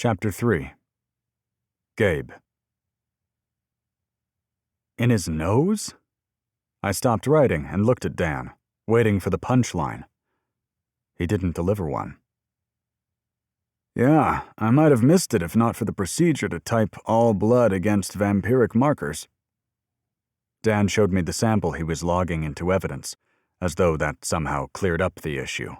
Chapter 3. Gabe. In his nose? I stopped writing and looked at Dan, waiting for the punchline. He didn't deliver one. Yeah, I might have missed it if not for the procedure to type all blood against vampiric markers. Dan showed me the sample he was logging into evidence, as though that somehow cleared up the issue.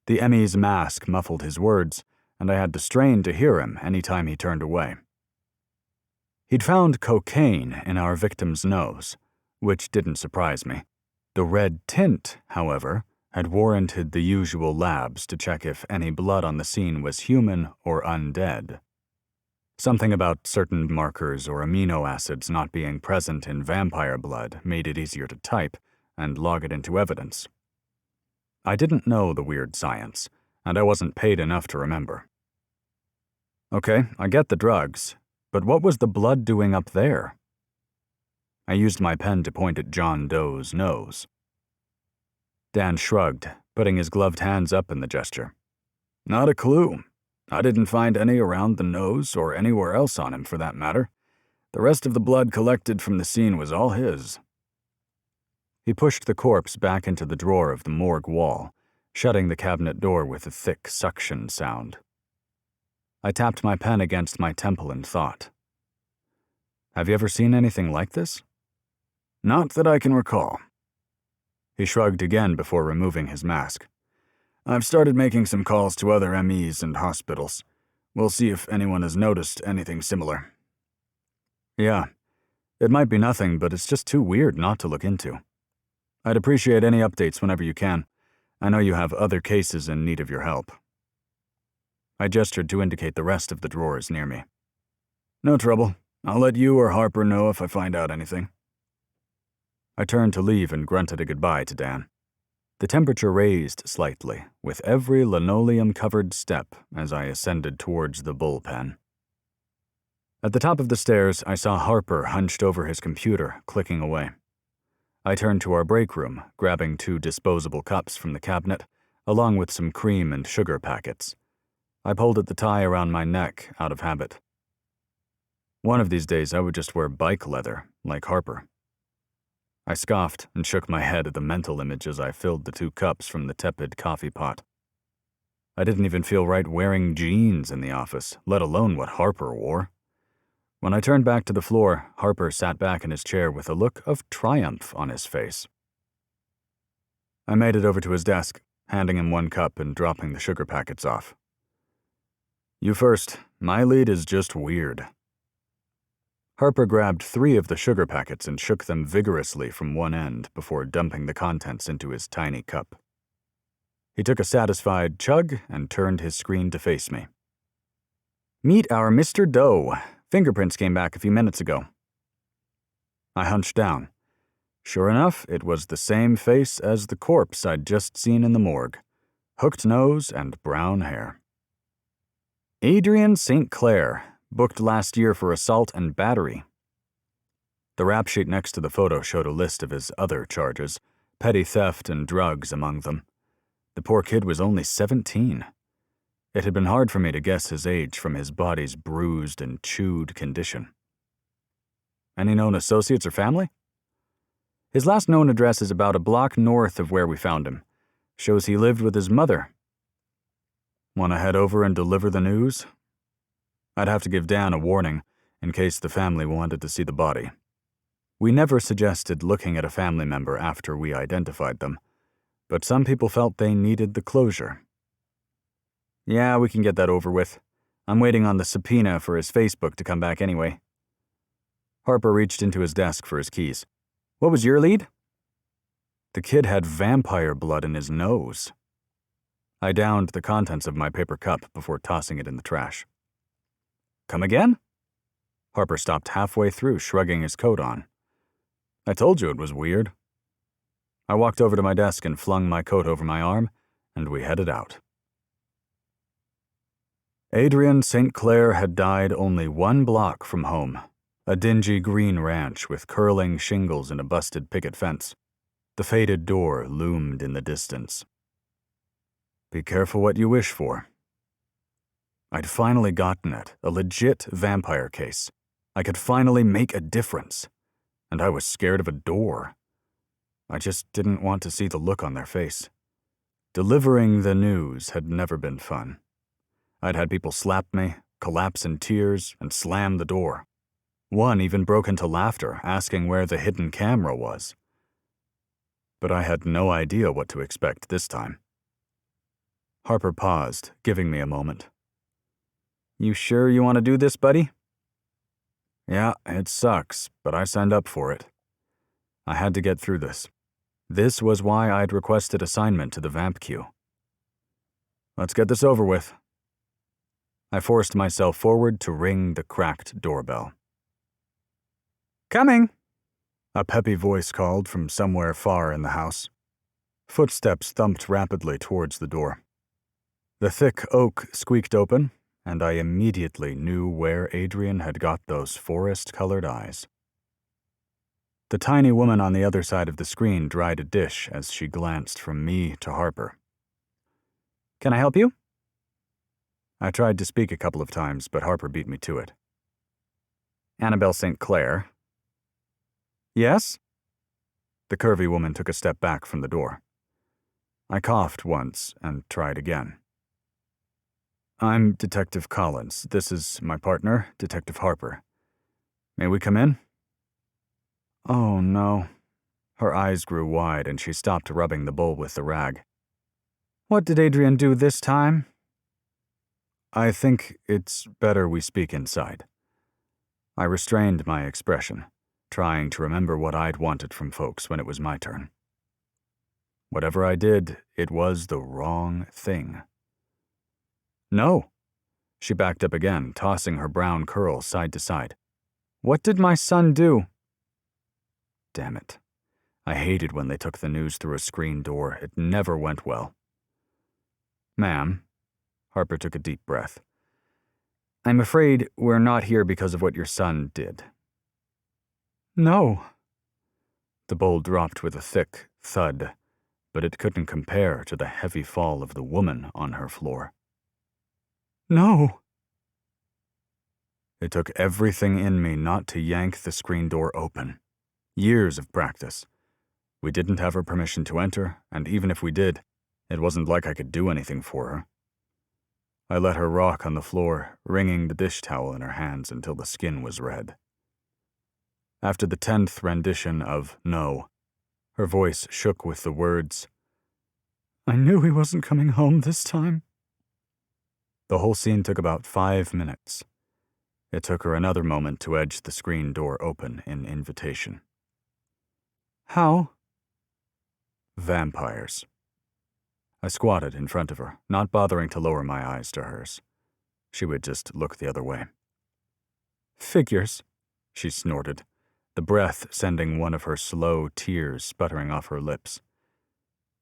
The ME's mask muffled his words, and I had to strain to hear him any time he turned away. He'd found cocaine in our victim's nose, which didn't surprise me. The red tint, however, had warranted the usual labs to check if any blood on the scene was human or undead. Something about certain markers or amino acids not being present in vampire blood made it easier to type and log it into evidence. I didn't know the weird science, and I wasn't paid enough to remember. Okay, I get the drugs, but what was the blood doing up there? I used my pen to point at John Doe's nose. Dan shrugged, putting his gloved hands up in the gesture. Not a clue. I didn't find any around the nose or anywhere else on him for that matter. The rest of the blood collected from the scene was all his. He pushed the corpse back into the drawer of the morgue wall, shutting the cabinet door with a thick suction sound. I tapped my pen against my temple and thought. Have you ever seen anything like this? Not that I can recall. He shrugged again before removing his mask. I've started making some calls to other MEs and hospitals. We'll see if anyone has noticed anything similar. Yeah, it might be nothing, but it's just too weird not to look into. I'd appreciate any updates whenever you can. I know you have other cases in need of your help. I gestured to indicate the rest of the drawers near me. No trouble. I'll let you or Harper know if I find out anything. I turned to leave and grunted a goodbye to Dan. The temperature raised slightly with every linoleum-covered step as I ascended towards the bullpen. At the top of the stairs, I saw Harper hunched over his computer, clicking away. I turned to our break room, grabbing 2 disposable cups from the cabinet, along with some cream and sugar packets. I pulled at the tie around my neck out of habit. One of these days, I would just wear bike leather, like Harper. I scoffed and shook my head at the mental image as I filled the 2 cups from the tepid coffee pot. I didn't even feel right wearing jeans in the office, let alone what Harper wore. When I turned back to the floor, Harper sat back in his chair with a look of triumph on his face. I made it over to his desk, handing him 1 cup and dropping the sugar packets off. You first. My lead is just weird. Harper grabbed 3 of the sugar packets and shook them vigorously from one end before dumping the contents into his tiny cup. He took a satisfied chug and turned his screen to face me. Meet our Mr. Doe. Fingerprints came back a few minutes ago. I hunched down. Sure enough, it was the same face as the corpse I'd just seen in the morgue. Hooked nose and brown hair. Adrian St. Clair, booked last year for assault and battery. The rap sheet next to the photo showed a list of his other charges, petty theft and drugs among them. The poor kid was only 17. It had been hard for me to guess his age from his body's bruised and chewed condition. Any known associates or family? His last known address is about a block north of where we found him. Shows he lived with his mother. Want to head over and deliver the news? I'd have to give Dan a warning in case the family wanted to see the body. We never suggested looking at a family member after we identified them, but some people felt they needed the closure. Yeah, we can get that over with. I'm waiting on the subpoena for his Facebook to come back anyway. Harper reached into his desk for his keys. What was your lead? The kid had vampire blood in his nose. I downed the contents of my paper cup before tossing it in the trash. Come again? Harper stopped halfway through, shrugging his coat on. I told you it was weird. I walked over to my desk and flung my coat over my arm, and we headed out. Adrian St. Clair had died only 1 block from home, a dingy green ranch with curling shingles and a busted picket fence. The faded door loomed in the distance. Be careful what you wish for. I'd finally gotten it, a legit vampire case. I could finally make a difference. And I was scared of a door. I just didn't want to see the look on their face. Delivering the news had never been fun. I'd had people slap me, collapse in tears, and slam the door. One even broke into laughter, asking where the hidden camera was. But I had no idea what to expect this time. Harper paused, giving me a moment. "You sure you want to do this, buddy?" "Yeah, it sucks, but I signed up for it. I had to get through this. This was why I'd requested assignment to the vamp queue. Let's get this over with." I forced myself forward to ring the cracked doorbell. "Coming!" a peppy voice called from somewhere far in the house. Footsteps thumped rapidly towards the door. The thick oak squeaked open, and I immediately knew where Adrian had got those forest-colored eyes. The tiny woman on the other side of the screen dried a dish as she glanced from me to Harper. "Can I help you?" I tried to speak a couple of times, but Harper beat me to it. "Annabelle St. Clair." "Yes?" The curvy woman took a step back from the door. I coughed once and tried again. "I'm Detective Collins. This is my partner, Detective Harper. May we come in?" "Oh, no." Her eyes grew wide and she stopped rubbing the bowl with the rag. "What did Adrian do this time?" "I think it's better we speak inside." I restrained my expression, trying to remember what I'd wanted from folks when it was my turn. Whatever I did, it was the wrong thing. "No." She backed up again, tossing her brown curls side to side. "What did my son do?" Damn it. I hated when they took the news through a screen door. It never went well. "Ma'am," Harper took a deep breath. "I'm afraid we're not here because of what your son did." "No." The bowl dropped with a thick thud, but it couldn't compare to the heavy fall of the woman on her floor. "No." It took everything in me not to yank the screen door open. Years of practice. We didn't have her permission to enter, and even if we did, it wasn't like I could do anything for her. I let her rock on the floor, wringing the dish towel in her hands until the skin was red. After the 10th rendition of No, her voice shook with the words, "I knew he wasn't coming home this time." The whole scene took about 5 minutes. It took her another moment to edge the screen door open in invitation. "How?" "Vampires." I squatted in front of her, not bothering to lower my eyes to hers. She would just look the other way. "Figures," she snorted, the breath sending one of her slow tears sputtering off her lips.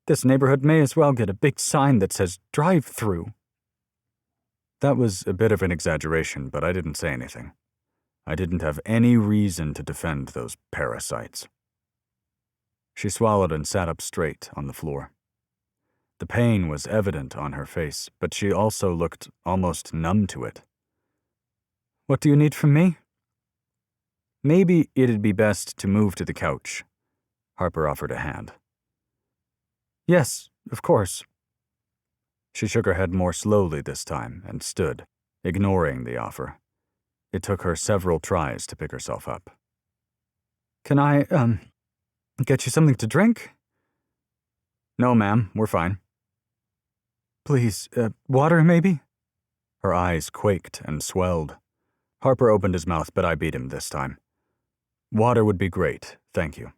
"This neighborhood may as well get a big sign that says drive-through." That was a bit of an exaggeration, but I didn't say anything. I didn't have any reason to defend those parasites. She swallowed and sat up straight on the floor. The pain was evident on her face, but she also looked almost numb to it. "What do you need from me?" "Maybe it'd be best to move to the couch." Harper offered a hand. "Yes, of course." She shook her head more slowly this time and stood, ignoring the offer. It took her several tries to pick herself up. "Can I, get you something to drink?" "No, ma'am, we're fine." "Please, water maybe?" Her eyes quaked and swelled. Harper opened his mouth, but I beat him this time. "Water would be great, thank you."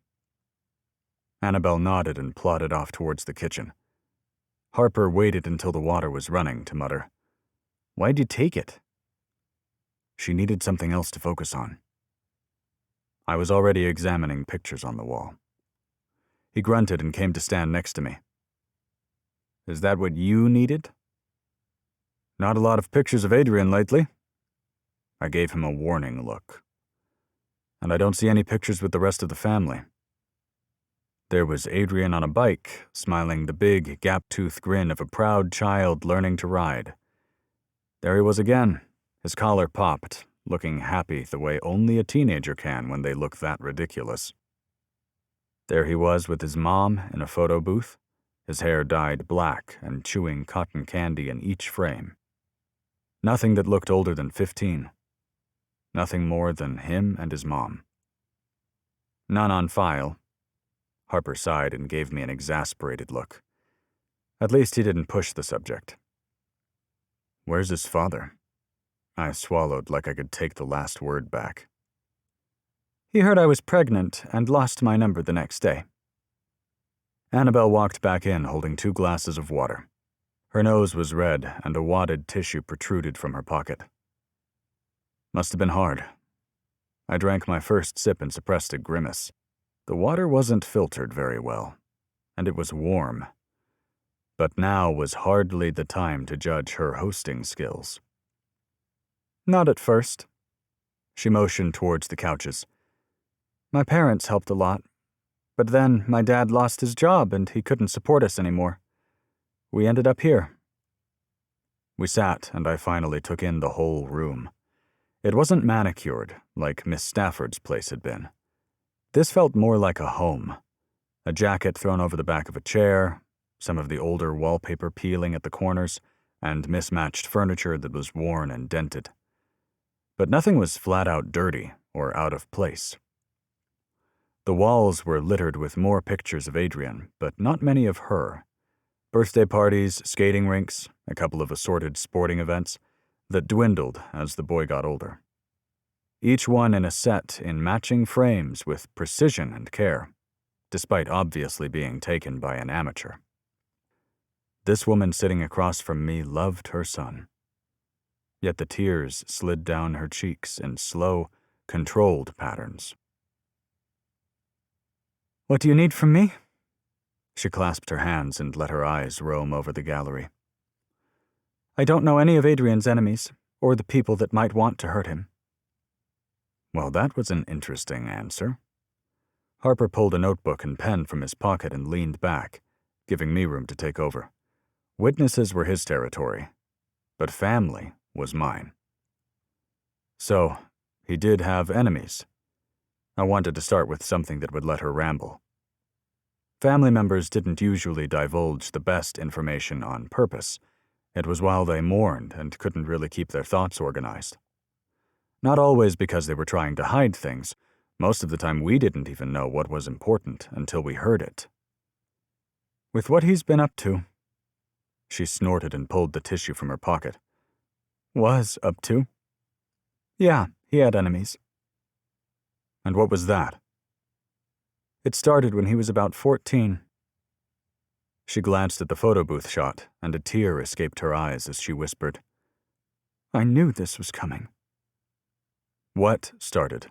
Annabelle nodded and plodded off towards the kitchen. Harper waited until the water was running to mutter, "Why'd you take it?" She needed something else to focus on. I was already examining pictures on the wall. He grunted and came to stand next to me. "Is that what you needed?" "Not a lot of pictures of Adrian lately." I gave him a warning look. "And I don't see any pictures with the rest of the family." There was Adrian on a bike, smiling the big, gap-toothed grin of a proud child learning to ride. There he was again, his collar popped, looking happy the way only a teenager can when they look that ridiculous. There he was with his mom in a photo booth, his hair dyed black and chewing cotton candy in each frame. Nothing that looked older than 15. Nothing more than him and his mom. None on file. Harper sighed and gave me an exasperated look. At least he didn't push the subject. Where's his father? I swallowed like I could take the last word back. He heard I was pregnant and lost my number the next day. Annabelle walked back in holding 2 glasses of water. Her nose was red and a wadded tissue protruded from her pocket. Must have been hard. I drank my first sip and suppressed a grimace. The water wasn't filtered very well, and it was warm. But now was hardly the time to judge her hosting skills. Not at first. She motioned towards the couches. My parents helped a lot, but then my dad lost his job and he couldn't support us anymore. We ended up here. We sat, and I finally took in the whole room. It wasn't manicured, like Miss Stafford's place had been. This felt more like a home. A jacket thrown over the back of a chair, some of the older wallpaper peeling at the corners, and mismatched furniture that was worn and dented. But nothing was flat-out dirty or out of place. The walls were littered with more pictures of Adrian, but not many of her. Birthday parties, skating rinks, a couple of assorted sporting events that dwindled as the boy got older. Each one in a set in matching frames with precision and care, despite obviously being taken by an amateur. This woman sitting across from me loved her son. Yet the tears slid down her cheeks in slow, controlled patterns. What do you need from me? She clasped her hands and let her eyes roam over the gallery. I don't know any of Adrian's enemies, or the people that might want to hurt him. Well, that was an interesting answer. Harper pulled a notebook and pen from his pocket and leaned back, giving me room to take over. Witnesses were his territory, but family was mine. So, he did have enemies. I wanted to start with something that would let her ramble. Family members didn't usually divulge the best information on purpose. It was while they mourned and couldn't really keep their thoughts organized. Not always because they were trying to hide things. Most of the time we didn't even know what was important until we heard it. With what he's been up to, she snorted and pulled the tissue from her pocket. Was up to? Yeah, he had enemies. And what was that? It started when he was about 14. She glanced at the photo booth shot, and a tear escaped her eyes as she whispered, I knew this was coming. What started?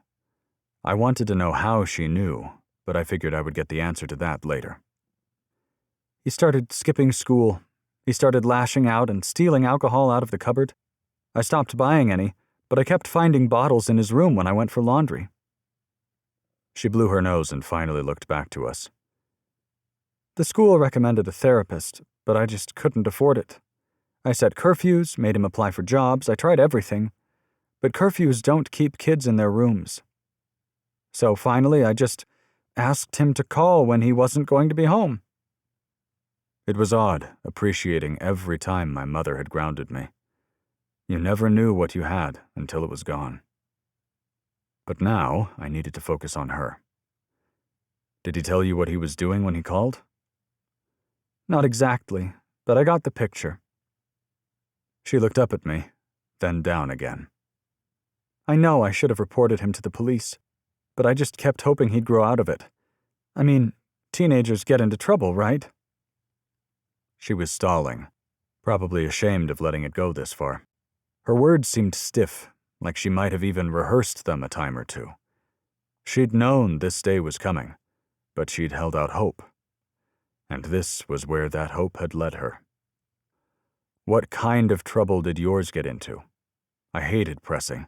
I wanted to know how she knew, but I figured I would get the answer to that later. He started skipping school. He started lashing out and stealing alcohol out of the cupboard. I stopped buying any, but I kept finding bottles in his room when I went for laundry. She blew her nose and finally looked back to us. The school recommended a therapist, but I just couldn't afford it. I set curfews, made him apply for jobs, I tried everything. But curfews don't keep kids in their rooms. So finally, I just asked him to call when he wasn't going to be home. It was odd, appreciating every time my mother had grounded me. You never knew what you had until it was gone. But now, I needed to focus on her. Did he tell you what he was doing when he called? Not exactly, but I got the picture. She looked up at me, then down again. I know I should have reported him to the police, but I just kept hoping he'd grow out of it. I mean, teenagers get into trouble, right? She was stalling, probably ashamed of letting it go this far. Her words seemed stiff, like she might have even rehearsed them a time or two. She'd known this day was coming, but she'd held out hope. And this was where that hope had led her. What kind of trouble did yours get into? I hated pressing,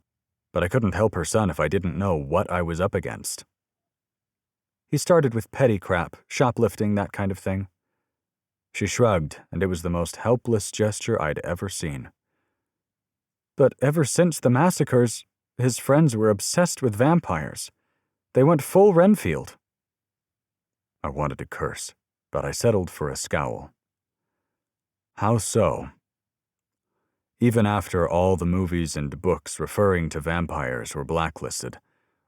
but I couldn't help her son if I didn't know what I was up against. He started with petty crap, shoplifting, that kind of thing. She shrugged, and it was the most helpless gesture I'd ever seen. But ever since the massacres, his friends were obsessed with vampires. They went full Renfield. I wanted to curse, but I settled for a scowl. How so? Even after all the movies and books referring to vampires were blacklisted,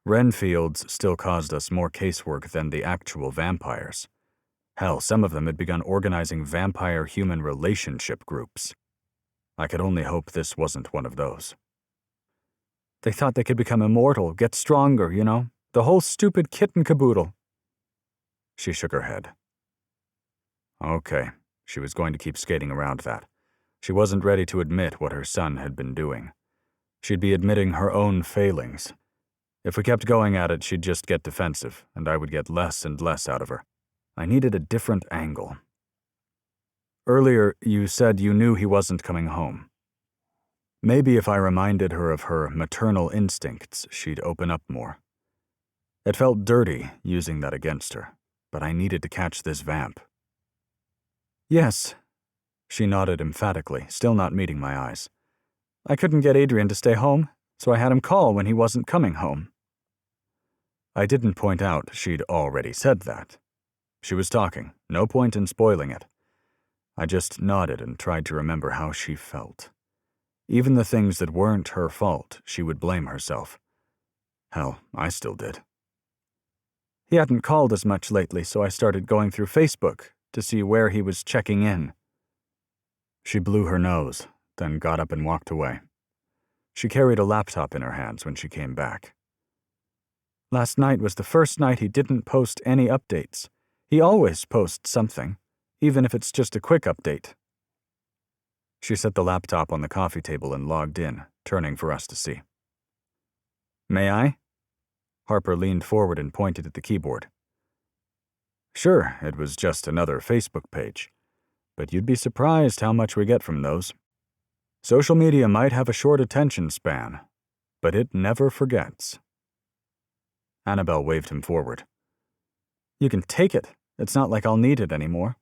Renfields still caused us more casework than the actual vampires. Hell, some of them had begun organizing vampire-human relationship groups. I could only hope this wasn't one of those. They thought they could become immortal, get stronger, you know? The whole stupid kit and caboodle. She shook her head. Okay, she was going to keep skating around that. She wasn't ready to admit what her son had been doing. She'd be admitting her own failings. If we kept going at it, she'd just get defensive, and I would get less and less out of her. I needed a different angle. Earlier, you said you knew he wasn't coming home. Maybe if I reminded her of her maternal instincts, she'd open up more. It felt dirty using that against her, but I needed to catch this vamp. Yes, she nodded emphatically, still not meeting my eyes. I couldn't get Adrian to stay home, so I had him call when he wasn't coming home. I didn't point out she'd already said that. She was talking, no point in spoiling it. I just nodded and tried to remember how she felt. Even the things that weren't her fault, she would blame herself. Hell, I still did. He hadn't called as much lately, so I started going through Facebook to see where he was checking in. She blew her nose, then got up and walked away. She carried a laptop in her hands when she came back. Last night was the first night he didn't post any updates. He always posts something, even if it's just a quick update. She set the laptop on the coffee table and logged in, turning for us to see. May I? Harper leaned forward and pointed at the keyboard. Sure, it was just another Facebook page, but you'd be surprised how much we get from those. Social media might have a short attention span, but it never forgets. Annabelle waved him forward. You can take it. It's not like I'll need it anymore.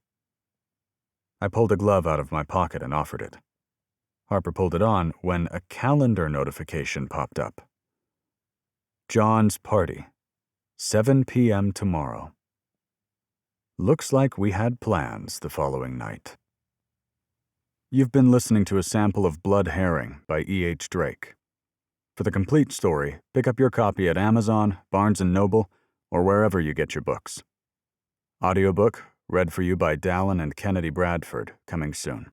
I pulled a glove out of my pocket and offered it. Harper pulled it on when a calendar notification popped up. John's party, 7 p.m. tomorrow. Looks like we had plans the following night. You've been listening to a sample of Blood Herring by E.H. Drake. For the complete story, pick up your copy at Amazon, Barnes & Noble, or wherever you get your books. Audiobook, read for you by Dallin and Kennedy Bradford, coming soon.